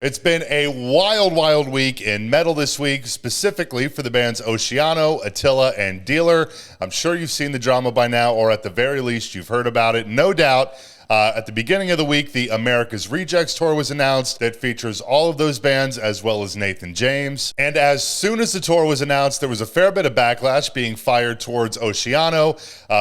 It's been a wild, wild week in metal this week, specifically for the bands Oceano, Attila, and Dealer. I'm sure you've seen the drama by now, or at the very least, you've heard about it. No doubt. At the beginning of the week, the America's Rejects tour was announced that features all of those bands as well as Nathan James. And as soon as the tour was announced, there was a fair bit of backlash being fired towards Oceano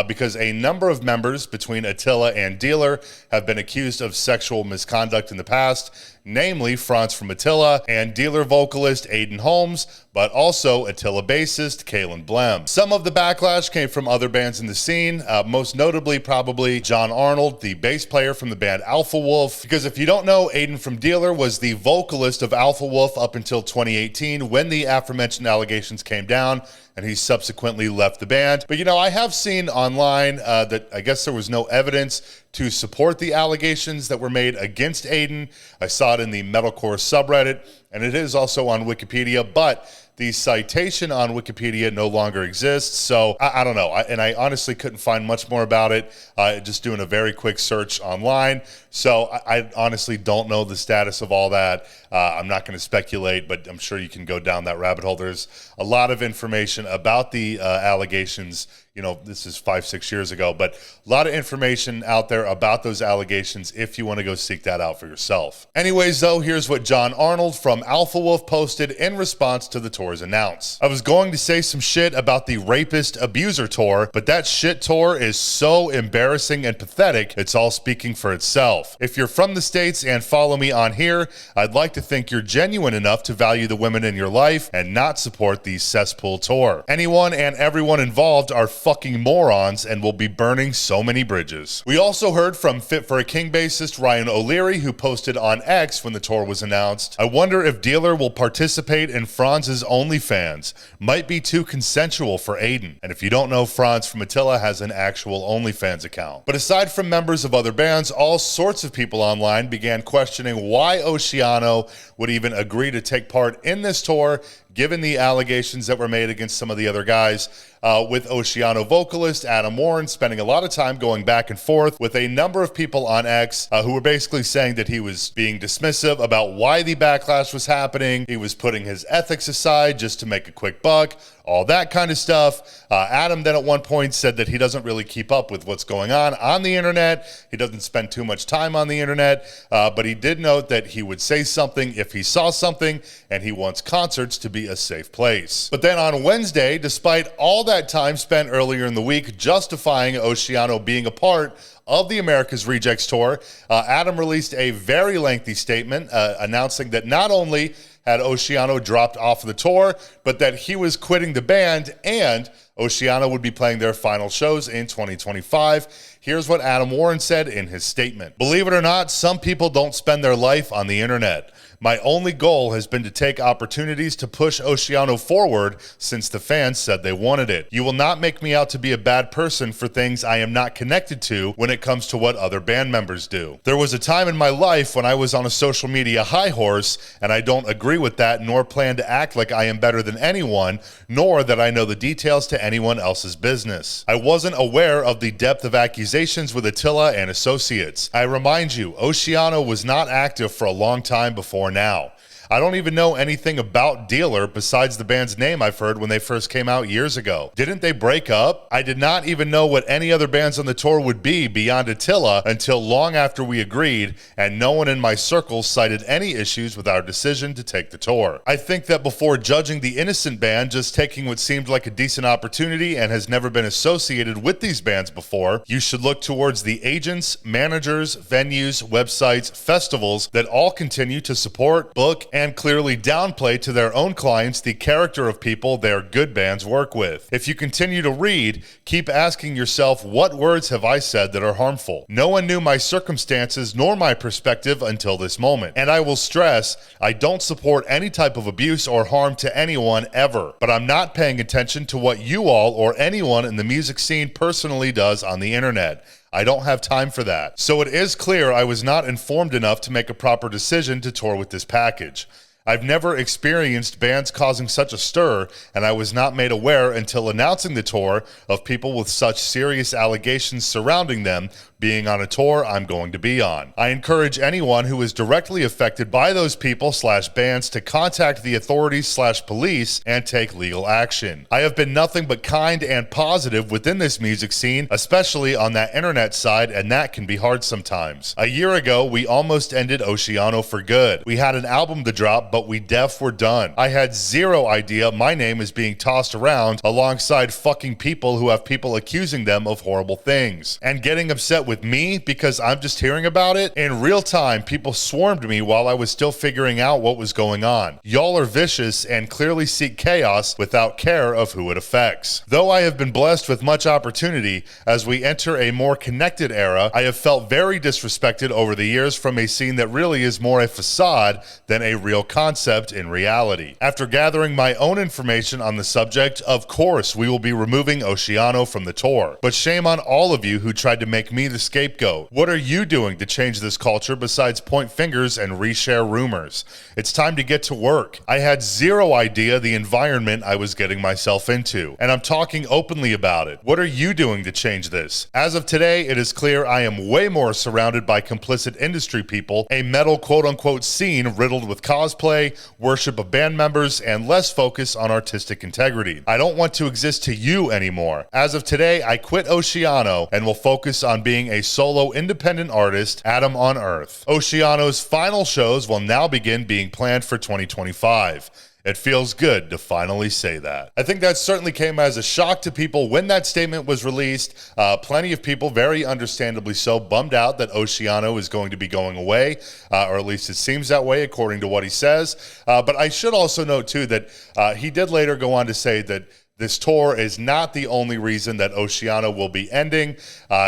because a number of members between Attila and Dealer have been accused of sexual misconduct in the past, namely Franz from Attila and Dealer vocalist Aidan Holmes, but also Attila bassist Kalen Blem. Some of the backlash came from other bands in the scene, most notably probably John Arnold, the bass player from the band Alpha Wolf, because if you don't know, Aidan from Dealer was the vocalist of Alpha Wolf up until 2018 when the aforementioned allegations came down, and he subsequently left the band. But you know, I have seen online that I guess there was no evidence to support the allegations that were made against Aidan. I saw it in the metalcore subreddit, and it is also on Wikipedia, but the citation on Wikipedia no longer exists, so I don't know. And I honestly couldn't find much more about it, just doing a very quick search online. So I honestly don't know the status of all that. I'm not going to speculate, but I'm sure you can go down that rabbit hole. There's a lot of information about the allegations. You know, this is 5-6 years ago, but a lot of information out there about those allegations if you want to go seek that out for yourself. Anyways, though, here's what John Arnold from Alpha Wolf posted in response to the tour's announce. I was going to say some shit about the Rapist Abuser tour, but that shit tour is so embarrassing and pathetic, it's all speaking for itself. If you're from the States and follow me on here, I'd like to think you're genuine enough to value the women in your life and not support the cesspool tour. Anyone and everyone involved are fucking morons and will be burning so many bridges. We also heard from Fit for a King bassist Ryan O'Leary, who posted on X when the tour was announced, I wonder if Dealer will participate in Franz's OnlyFans. Might be too consensual for Aidan. And if you don't know, Franz from Attila has an actual OnlyFans account. But aside from members of other bands, all sorts of people online began questioning why Oceano would even agree to take part in this tour, given the allegations that were made against some of the other guys, with Oceano vocalist Adam Warren spending a lot of time going back and forth with a number of people on X who were basically saying that he was being dismissive about why the backlash was happening. He was putting his ethics aside just to make a quick buck, all that kind of stuff. Adam then at one point said that he doesn't really keep up with what's going on the internet. He doesn't spend too much time on the internet, but he did note that he would say something if he saw something, and he wants concerts to be a safe place. But then on Wednesday, despite all that time spent earlier in the week justifying Oceano being a part of the America's Rejects tour, Adam released a very lengthy statement announcing that not only had Oceano dropped off of the tour, but that he was quitting the band and Oceano would be playing their final shows in 2025. Here's what Adam Warren said in his statement. Believe it or not, some people don't spend their life on the internet. My only goal has been to take opportunities to push Oceano forward since the fans said they wanted it. You will not make me out to be a bad person for things I am not connected to when it comes to what other band members do. There was a time in my life when I was on a social media high horse, and I don't agree with that, nor plan to act like I am better than anyone, nor that I know the details to anyone else's business. I wasn't aware of the depth of accusations with Attila and Associates. I remind you, Oceano was not active for a long time before now. I don't even know anything about Dealer besides the band's name I've heard when they first came out years ago. Didn't they break up? I did not even know what any other bands on the tour would be beyond Attila until long after we agreed, and no one in my circle cited any issues with our decision to take the tour. I think that before judging the innocent band just taking what seemed like a decent opportunity and has never been associated with these bands before, you should look towards the agents, managers, venues, websites, festivals that all continue to support, book, and clearly downplay to their own clients the character of people their good bands work with. If you continue to read, keep asking yourself, what words have I said that are harmful? No one knew my circumstances nor my perspective until this moment. And I will stress, I don't support any type of abuse or harm to anyone ever. But I'm not paying attention to what you all or anyone in the music scene personally does on the internet. I don't have time for that. So it is clear I was not informed enough to make a proper decision to tour with this package. I've never experienced bands causing such a stir, and I was not made aware until announcing the tour of people with such serious allegations surrounding them being on a tour I'm going to be on. I encourage anyone who is directly affected by those people/bands to contact the authorities/police and take legal action. I have been nothing but kind and positive within this music scene, especially on that internet side, and that can be hard sometimes. A year ago, we almost ended Oceano for good. We had an album to drop, but we were done. I had zero idea my name is being tossed around alongside fucking people who have people accusing them of horrible things. And getting upset with me because I'm just hearing about it? In real time, people swarmed me while I was still figuring out what was going on. Y'all are vicious and clearly seek chaos without care of who it affects. Though I have been blessed with much opportunity, as we enter a more connected era, I have felt very disrespected over the years from a scene that really is more a facade than a real concept in reality. After gathering my own information on the subject, of course we will be removing Oceano from the tour. But shame on all of you who tried to make me the scapegoat. What are you doing to change this culture besides point fingers and reshare rumors? It's time to get to work. I had zero idea the environment I was getting myself into, and I'm talking openly about it. What are you doing to change this? As of today, it is clear I am way more surrounded by complicit industry people, a metal quote-unquote scene riddled with cosplay, worship of band members, and less focus on artistic integrity. I don't want to exist to you anymore. As of today, I quit Oceano and will focus on being a solo independent artist, Atom on Earth. Oceano's final shows will now begin being planned for 2025. It feels good to finally say that. I think that certainly came as a shock to people when that statement was released. Plenty of people, very understandably so, bummed out that Oceano is going to be going away, or at least it seems that way according to what he says. But I should also note too that he did later go on to say that this tour is not the only reason that Oceano will be ending.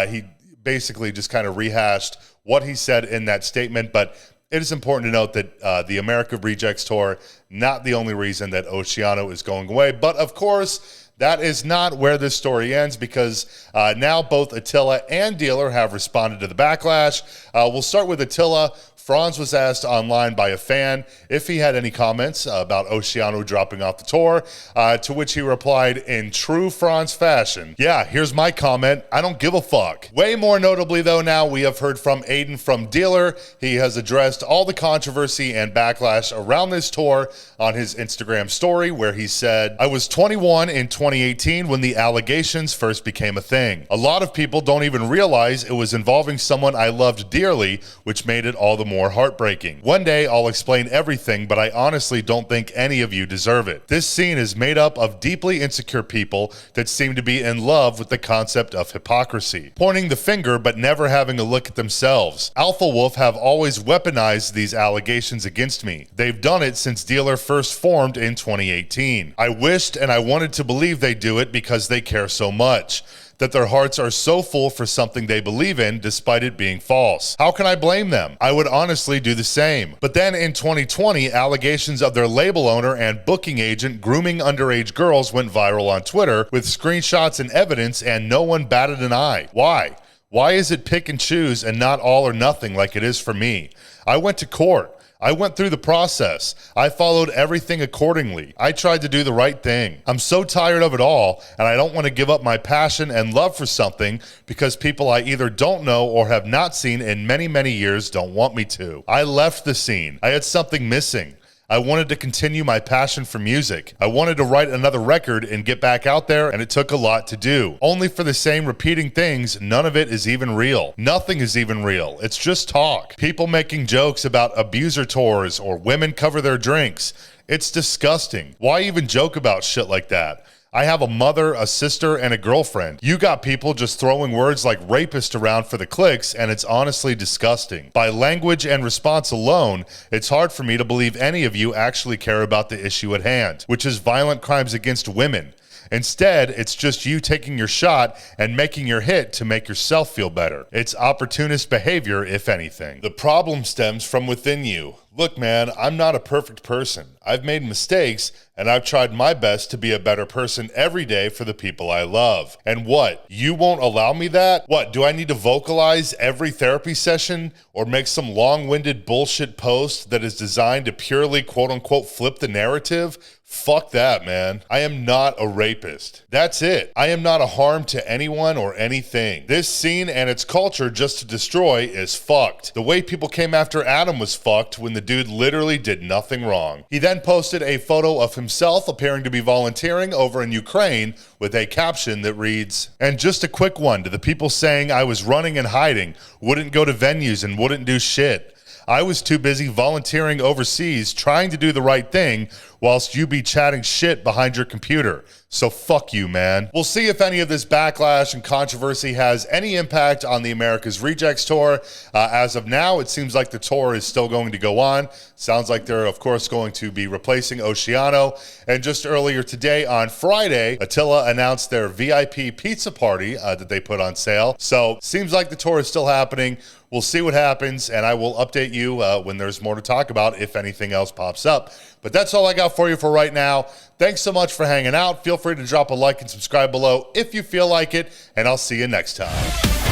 He basically just kind of rehashed what he said in that statement, but it is important to note that the America Rejects Tour, not the only reason that Oceano is going away. But of course, that is not where this story ends, because now both Attila and Dealer have responded to the backlash. We'll start with Attila. Franz was asked online by a fan if he had any comments about Oceano dropping off the tour, to which he replied in true Franz fashion, "Yeah, here's my comment. I don't give a fuck." Way more notably, though, now we have heard from Aidan from Dealer. He has addressed all the controversy and backlash around this tour on his Instagram story, where he said, "I was 21 in 2018 when the allegations first became a thing. A lot of people don't even realize it was involving someone I loved dearly, which made it all the more heartbreaking. One day I'll explain everything, but I honestly don't think any of you deserve it. This scene is made up of deeply insecure people that seem to be in love with the concept of hypocrisy, pointing the finger but never having a look at themselves. Alpha Wolf have always weaponized these allegations against me. They've done it since Dealer first formed in 2018. I wished and I wanted to believe they do it because they care so much, that their hearts are so full for something they believe in despite it being false. How can I blame them? I would honestly do the same." But then in 2020, allegations of their label owner and booking agent grooming underage girls went viral on Twitter with screenshots and evidence, and no one batted an eye. Why? Why is it pick and choose and not all or nothing like it is for me? I went to court. I went through the process. I followed everything accordingly. I tried to do the right thing. I'm so tired of it all, and I don't want to give up my passion and love for something because people I either don't know or have not seen in many, many years don't want me to. I left the scene. I had something missing. I wanted to continue my passion for music. I wanted to write another record and get back out there, and it took a lot to do. Only for the same repeating things, none of it is even real. Nothing is even real. It's just talk. People making jokes about abuser tours or women cover their drinks. It's disgusting. Why even joke about shit like that? I have a mother, a sister, and a girlfriend. You got people just throwing words like rapist around for the clicks, and it's honestly disgusting. By language and response alone, it's hard for me to believe any of you actually care about the issue at hand, which is violent crimes against women. Instead, it's just you taking your shot and making your hit to make yourself feel better. It's opportunist behavior, if anything. The problem stems from within you. Look, man, I'm not a perfect person. I've made mistakes, and I've tried my best to be a better person every day for the people I love. And what? You won't allow me that? What, do I need to vocalize every therapy session or make some long-winded bullshit post that is designed to purely quote-unquote flip the narrative? Fuck that, man. I am not a rapist. That's it. I am not a harm to anyone or anything. This scene and its culture just to destroy is fucked. The way people came after Adam was fucked when the dude literally did nothing wrong. He then posted a photo of himself appearing to be volunteering over in Ukraine with a caption that reads, "And just a quick one to the people saying I was running and hiding, wouldn't go to venues and wouldn't do shit. I was too busy volunteering overseas trying to do the right thing whilst you be chatting shit behind your computer. So fuck you, man." We'll see if any of this backlash and controversy has any impact on the America's Rejects tour. As of now, it seems like the tour is still going to go on. Sounds like they're, of course, going to be replacing Oceano. And just earlier today, on Friday, Attila announced their VIP pizza party that they put on sale. So seems like the tour is still happening. We'll see what happens, and I will update you when there's more to talk about, if anything else pops up. But that's all I got for you for right now. Thanks so much for hanging out. Feel free to drop a like and subscribe below if you feel like it, and I'll see you next time.